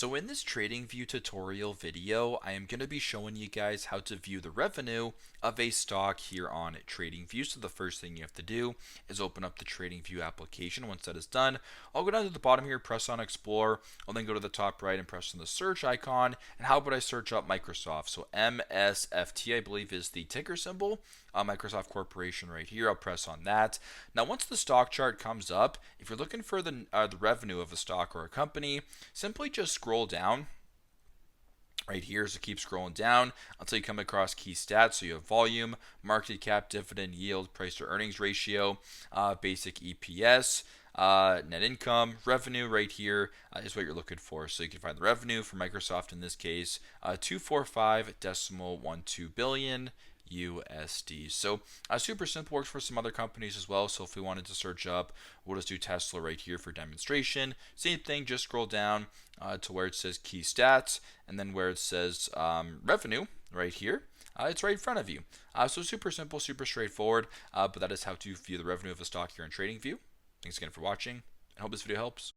So in this TradingView tutorial video, I am going to be showing you guys how to view the revenue of a stock here on TradingView. So the first thing you have to do is open up the TradingView application. Once that is done, I'll go down to the bottom here, press on Explore. I'll then go to the top right and press on the search icon. And how about I search up Microsoft? So MSFT, I believe, is the ticker symbol. Microsoft Corporation right here. I'll press on that. Now, once the stock chart comes up, if you're looking for the revenue of a stock or a company, simply just scroll down right here. So keep scrolling down until you come across key stats. So you have volume, market cap, dividend yield, price to earnings ratio, basic EPS, net income, revenue right here is what you're looking for. So you can find the revenue for Microsoft in this case, 245.12 billion USD. So super simple, works for some other companies as well. So if we wanted to search up, we'll just do Tesla right here for demonstration. Same thing, just scroll down to where it says key stats, and then where it says revenue right here. It's right in front of you. So super simple, super straightforward, but that is how to view the revenue of a stock here in TradingView. Thanks again for watching. I hope this video helps.